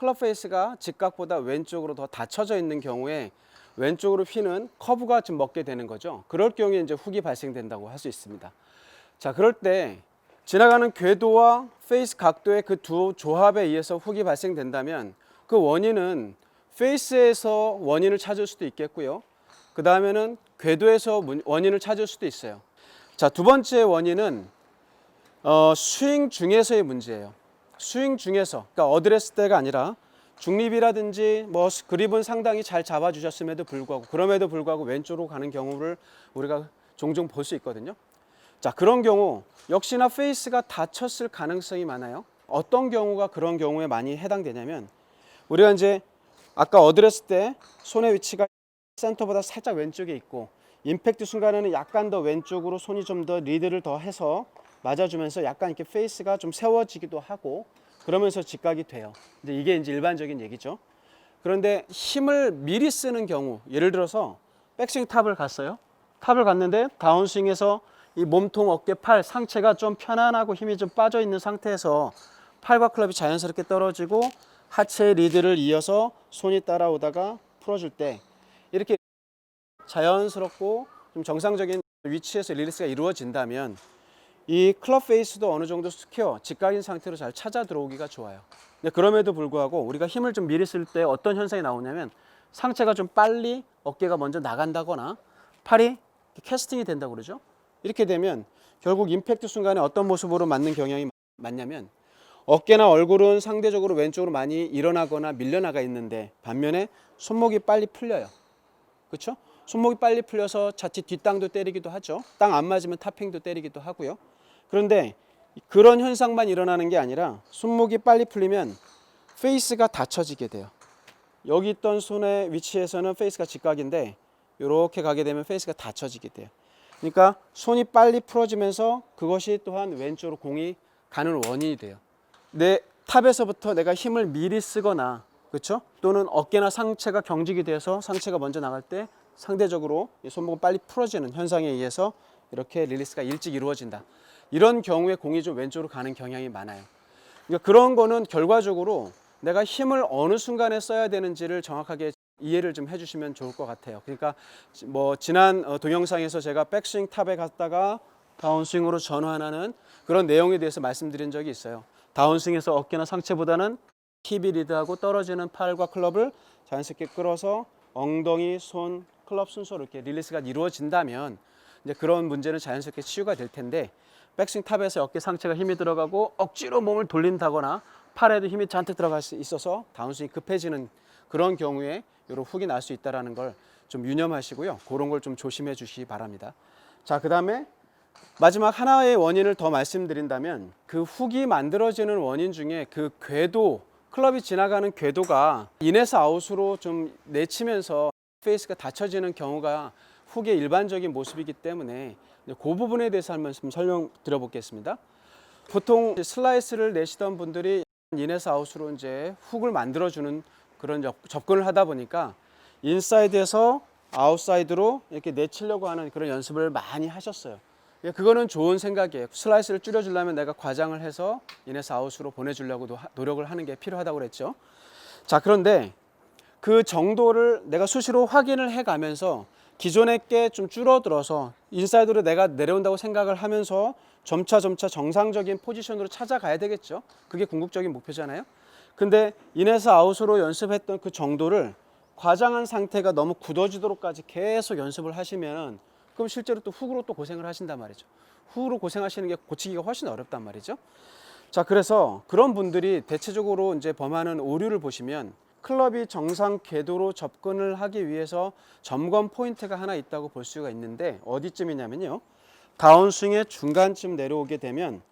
클럽 페이스가 직각보다 왼쪽으로 더 닫혀져 있는 경우에 왼쪽으로 휘는 커브가 좀 먹게 되는 거죠. 그럴 경우에 이제 훅이 발생된다고 할 수 있습니다. 자, 그럴 때 지나가는 궤도와 페이스 각도의 그 두 조합에 의해서 훅이 발생된다면 그 원인은 페이스에서 원인을 찾을 수도 있겠고요. 그 다음에는 궤도에서 원인을 찾을 수도 있어요. 자, 두 번째 원인은 스윙 중에서의 문제예요. 스윙 중에서, 그러니까 어드레스 때가 아니라 중립이라든지 뭐 그립은 상당히 잘 잡아주셨음에도 불구하고, 그럼에도 불구하고 왼쪽으로 가는 경우를 우리가 종종 볼 수 있거든요. 자, 그런 경우 역시나 페이스가 닫혔을 가능성이 많아요. 어떤 경우가 그런 경우에 많이 해당되냐면, 우리가 이제 아까 어드레스 때 손의 위치가 센터보다 살짝 왼쪽에 있고 임팩트 순간에는 약간 더 왼쪽으로 손이 좀 더 리드를 더 해서 맞아주면서 약간 이렇게 페이스가 좀 세워지기도 하고 그러면서 직각이 돼요. 이게 이제 일반적인 얘기죠. 그런데 힘을 미리 쓰는 경우, 예를 들어서 백스윙 탑을 갔어요. 탑을 갔는데 다운스윙에서 이 몸통, 어깨, 팔, 상체가 좀 편안하고 힘이 좀 빠져 있는 상태에서 팔과 클럽이 자연스럽게 떨어지고 하체의 리드를 이어서 손이 따라오다가 풀어줄 때 이렇게 자연스럽고 좀 정상적인 위치에서 릴리스가 이루어진다면 이 클럽 페이스도 어느 정도 스퀘어, 직각인 상태로 잘 찾아 들어오기가 좋아요. 근데 그럼에도 불구하고 우리가 힘을 좀 미리 쓸 때 어떤 현상이 나오냐면 상체가 좀 빨리 어깨가 먼저 나간다거나 팔이 캐스팅이 된다고 그러죠. 이렇게 되면 결국 임팩트 순간에 어떤 모습으로 맞는 경향이 많냐면 어깨나 얼굴은 상대적으로 왼쪽으로 많이 일어나거나 밀려나가 있는데 반면에 손목이 빨리 풀려요. 그렇죠? 손목이 빨리 풀려서 자칫 뒷땅도 때리기도 하죠. 땅 안 맞으면 탑핑도 때리기도 하고요. 그런데 그런 현상만 일어나는 게 아니라 손목이 빨리 풀리면 페이스가 닫혀지게 돼요. 여기 있던 손의 위치에서는 페이스가 직각인데 이렇게 가게 되면 페이스가 닫혀지게 돼요. 그러니까 손이 빨리 풀어지면서 그것이 또한 왼쪽으로 공이 가는 원인이 돼요. 내 탑에서부터 내가 힘을 미리 쓰거나, 그렇죠? 또는 어깨나 상체가 경직이 돼서 상체가 먼저 나갈 때 상대적으로 손목은 빨리 풀어지는 현상에 의해서 이렇게 릴리스가 일찍 이루어진다. 이런 경우에 공이 좀 왼쪽으로 가는 경향이 많아요. 그러니까 그런 거는 결과적으로 내가 힘을 어느 순간에 써야 되는지를 정확하게 이해를 좀 해주시면 좋을 것 같아요. 그러니까 뭐 지난 동영상에서 제가 백스윙 탑에 갔다가 다운스윙으로 전환하는 그런 내용에 대해서 말씀드린 적이 있어요. 다운스윙에서 어깨나 상체보다는 힙이 리드하고 떨어지는 팔과 클럽을 자연스럽게 끌어서 엉덩이, 손, 클럽 순서로 이렇게 릴리스가 이루어진다면 이제 그런 문제는 자연스럽게 치유가 될 텐데 백스윙 탑에서 어깨 상체가 힘이 들어가고 억지로 몸을 돌린다거나 팔에도 힘이 잔뜩 들어갈 수 있어서 다운스윙이 급해지는 그런 경우에 이런 훅이 날 수 있다는 걸 좀 유념하시고요. 그런 걸 좀 조심해 주시기 바랍니다. 자, 그 다음에 마지막 하나의 원인을 더 말씀드린다면 그 훅이 만들어지는 원인 중에 그 궤도, 클럽이 지나가는 궤도가 인에서 아웃으로 좀 내치면서 페이스가 닫혀지는 경우가 훅의 일반적인 모습이기 때문에 그 부분에 대해서 한 말씀 설명드려 보겠습니다. 보통 슬라이스를 내시던 분들이 인에서 아웃으로 이제 훅을 만들어주는 그런 접근을 하다 보니까 인사이드에서 아웃사이드로 이렇게 내치려고 하는 그런 연습을 많이 하셨어요. 그거는 좋은 생각이에요. 슬라이스를 줄여주려면 내가 과장을 해서 인에서 아웃으로 보내주려고 노력을 하는 게 필요하다고 그랬죠. 자, 그런데 그 정도를 내가 수시로 확인을 해가면서 기존의 게 좀 줄어들어서 인사이드로 내가 내려온다고 생각을 하면서 점차 정상적인 포지션으로 찾아가야 되겠죠. 그게 궁극적인 목표잖아요. 근데 인에서 아웃으로 연습했던 그 정도를 과장한 상태가 너무 굳어지도록까지 계속 연습을 하시면 그럼 실제로 또 훅으로 또 고생을 하신단 말이죠. 훅으로 고생하시는 게 고치기가 훨씬 어렵단 말이죠. 자, 그래서 그런 분들이 대체적으로 이제 범하는 오류를 보시면 클럽이 정상 궤도로 접근을 하기 위해서 점검 포인트가 하나 있다고 볼 수가 있는데 어디쯤이냐면요. 다운스윙의 중간쯤 내려오게 되면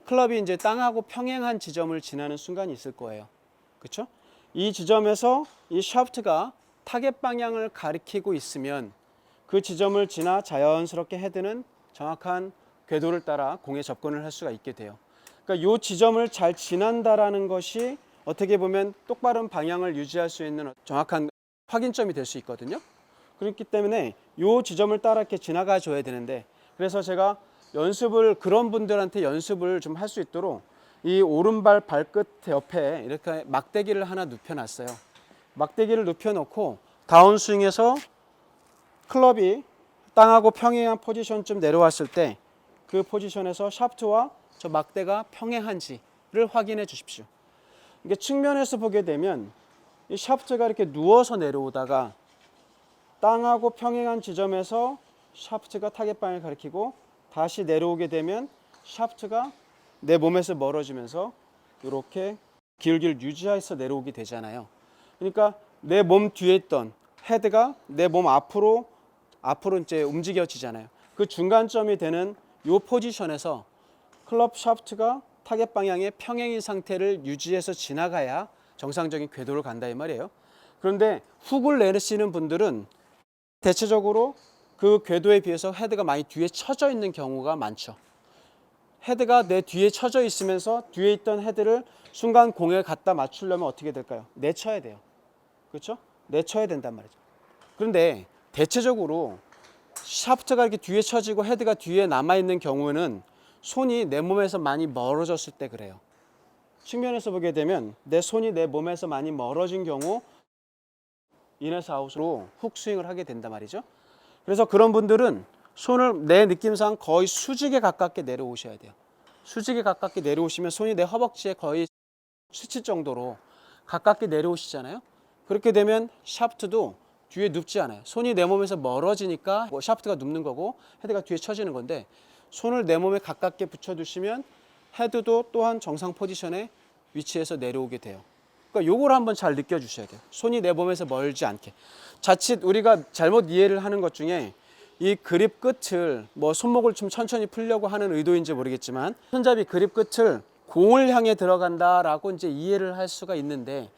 클럽이 이제 땅하고 평행한 지점을 지나는 순간이 있을 거예요. 그렇죠? 이 지점에서 이 샤프트가 타겟 방향을 가리키고 있으면 그 지점을 지나 자연스럽게 헤드는 정확한 궤도를 따라 공에 접근을 할 수가 있게 돼요. 그러니까 이 지점을 잘 지난다라는 것이 어떻게 보면 똑바른 방향을 유지할 수 있는 정확한 확인점이 될 수 있거든요. 그렇기 때문에 이 지점을 따라 이렇게 지나가 줘야 되는데, 그래서 제가 연습을 그런 분들한테 연습을 좀 할 수 있도록 이 오른발 발끝 옆에 이렇게 막대기를 하나 눕혀놨어요. 막대기를 눕혀놓고 다운스윙에서 클럽이 땅하고 평행한 포지션쯤 내려왔을 때 그 포지션에서 샤프트와 저 막대가 평행한지를 확인해 주십시오. 이게 측면에서 보게 되면 이 샤프트가 이렇게 누워서 내려오다가 땅하고 평행한 지점에서 샤프트가 타겟 방향을 가리키고 다시 내려오게 되면 샤프트가 내 몸에서 멀어지면서 이렇게 기울기를 유지해서 내려오게 되잖아요. 그러니까 내 몸 뒤에 있던 헤드가 내 몸 앞으로 이제 움직여지잖아요. 그 중간점이 되는 이 포지션에서 클럽 샤프트가 타겟 방향의 평행인 상태를 유지해서 지나가야 정상적인 궤도를 간다 이 말이에요. 그런데 훅을 내리시는 분들은 대체적으로 그 궤도에 비해서 헤드가 많이 뒤에 쳐져 있는 경우가 많죠. 헤드가 내 뒤에 쳐져 있으면서 뒤에 있던 헤드를 순간 공에 갖다 맞추려면 어떻게 될까요? 내쳐야 돼요. 그렇죠? 내쳐야 된단 말이죠. 그런데 대체적으로 샤프트가 이렇게 뒤에 쳐지고 헤드가 뒤에 남아있는 경우는 손이 내 몸에서 많이 멀어졌을 때 그래요. 측면에서 보게 되면 내 손이 내 몸에서 많이 멀어진 경우 인에서 아웃으로 훅 스윙을 하게 된단 말이죠. 그래서 그런 분들은 손을 내 느낌상 거의 수직에 가깝게 내려오셔야 돼요. 수직에 가깝게 내려오시면 손이 내 허벅지에 거의 스칠 정도로 가깝게 내려오시잖아요. 그렇게 되면 샤프트도 뒤에 눕지 않아요. 손이 내 몸에서 멀어지니까 샤프트가 눕는 거고 헤드가 뒤에 쳐지는 건데 손을 내 몸에 가깝게 붙여두시면 헤드도 또한 정상 포지션에 위치해서 내려오게 돼요. 그러니까 요걸 한번 잘 느껴주셔야 돼요. 손이 내 몸에서 멀지 않게. 자칫 우리가 잘못 이해를 하는 것 중에 이 그립 끝을 손목을 좀 천천히 풀려고 하는 의도인지 모르겠지만 손잡이 그립 끝을 공을 향해 들어간다라고 이제 이해를 할 수가 있는데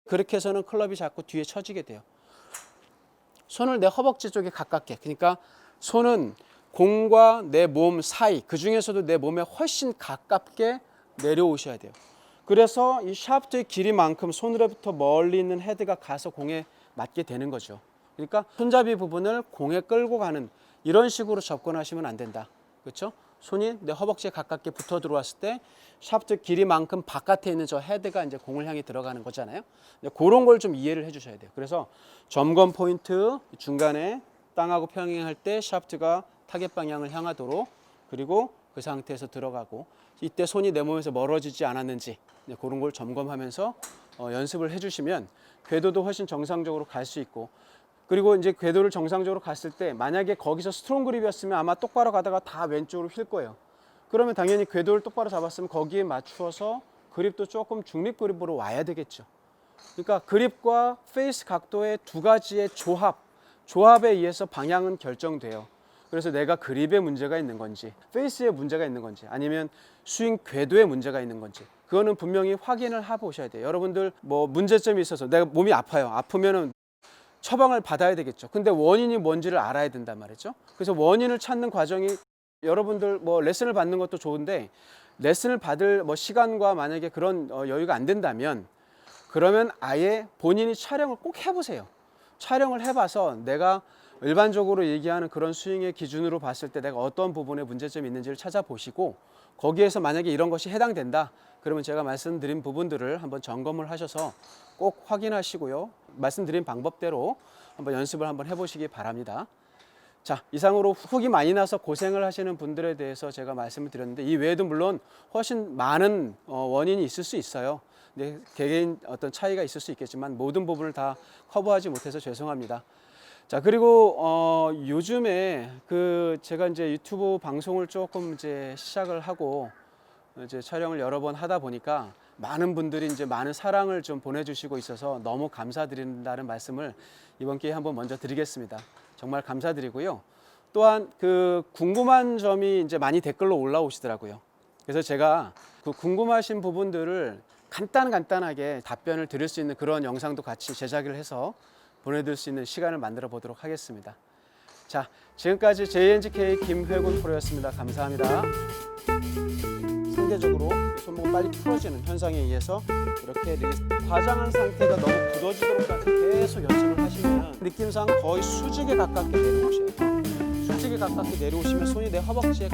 그렇게 해서는 클럽이 자꾸 뒤에 쳐지게 돼요. 손을 내 허벅지 쪽에 가깝게, 그러니까 손은 공과 내 몸 사이, 그 중에서도 내 몸에 훨씬 가깝게 내려오셔야 돼요. 그래서 이 샤프트의 길이만큼 손으로부터 멀리 있는 헤드가 가서 공에 맞게 되는 거죠. 그러니까 손잡이 부분을 공에 끌고 가는 이런 식으로 접근하시면 안 된다. 그렇죠? 손이 내 허벅지에 가깝게 붙어 들어왔을 때 샤프트 길이만큼 바깥에 있는 저 헤드가 이제 공을 향해 들어가는 거잖아요. 그런 걸 좀 이해를 해주셔야 돼요. 그래서 점검 포인트 중간에 땅하고 평행할 때 샤프트가 타겟 방향을 향하도록, 그리고 그 상태에서 들어가고 이때 손이 내 몸에서 멀어지지 않았는지 그런 걸 점검하면서 연습을 해주시면 궤도도 훨씬 정상적으로 갈 수 있고, 그리고 이제 궤도를 정상적으로 갔을 때 만약에 거기서 스트롱 그립이었으면 아마 똑바로 가다가 다 왼쪽으로 휠 거예요. 그러면 당연히 궤도를 똑바로 잡았으면 거기에 맞추어서 그립도 조금 중립 그립으로 와야 되겠죠. 그러니까 그립과 페이스 각도의 두 가지의 조합에 의해서 방향은 결정돼요. 그래서 내가 그립에 문제가 있는 건지 페이스에 문제가 있는 건지 아니면 스윙 궤도에 문제가 있는 건지 그거는 분명히 확인을 해보셔야 돼요. 여러분들 문제점이 있어서 내가 몸이 아파요. 아프면은 처방을 받아야 되겠죠. 근데 원인이 뭔지를 알아야 된단 말이죠. 그래서 원인을 찾는 과정이 여러분들 레슨을 받는 것도 좋은데 레슨을 받을 시간과 만약에 그런 여유가 안 된다면 그러면 아예 본인이 촬영을 꼭 해보세요. 촬영을 해봐서 내가 일반적으로 얘기하는 그런 스윙의 기준으로 봤을 때 내가 어떤 부분에 문제점이 있는지를 찾아보시고 거기에서 만약에 이런 것이 해당된다 그러면 제가 말씀드린 부분들을 한번 점검을 하셔서 꼭 확인하시고요. 말씀드린 방법대로 한번 연습을 한번 해보시기 바랍니다. 자, 이상으로 훅이 많이 나서 고생을 하시는 분들에 대해서 제가 말씀을 드렸는데 이 외에도 물론 훨씬 많은 원인이 있을 수 있어요. 근데 개개인 어떤 차이가 있을 수 있겠지만 모든 부분을 다 커버하지 못해서 죄송합니다. 자, 그리고 요즘에 제가 이제 유튜브 방송을 조금 이제 시작을 하고 이제 촬영을 여러 번 하다 보니까 많은 분들이 이제 많은 사랑을 좀 보내주시고 있어서 너무 감사드린다는 말씀을 이번 기회에 한번 먼저 드리겠습니다. 정말 감사드리고요. 또한 궁금한 점이 이제 많이 댓글로 올라오시더라고요. 그래서 제가 그 궁금하신 부분들을 간단하게 답변을 드릴 수 있는 그런 영상도 같이 제작을 해서 보내드릴 수 있는 시간을 만들어 보도록 하겠습니다. 자, 지금까지 JNGK 김회군 프로였습니다. 감사합니다. 상대적으로 손목을 빨리 풀어지는 현상에 의해서 이렇게 과장한 상태가 너무 굳어지도록까지 계속 연습을 하시면 느낌상 거의 수직에 가깝게 내려오셔야 돼요. 수직에 가깝게 내려오시면 손이 내 허벅지에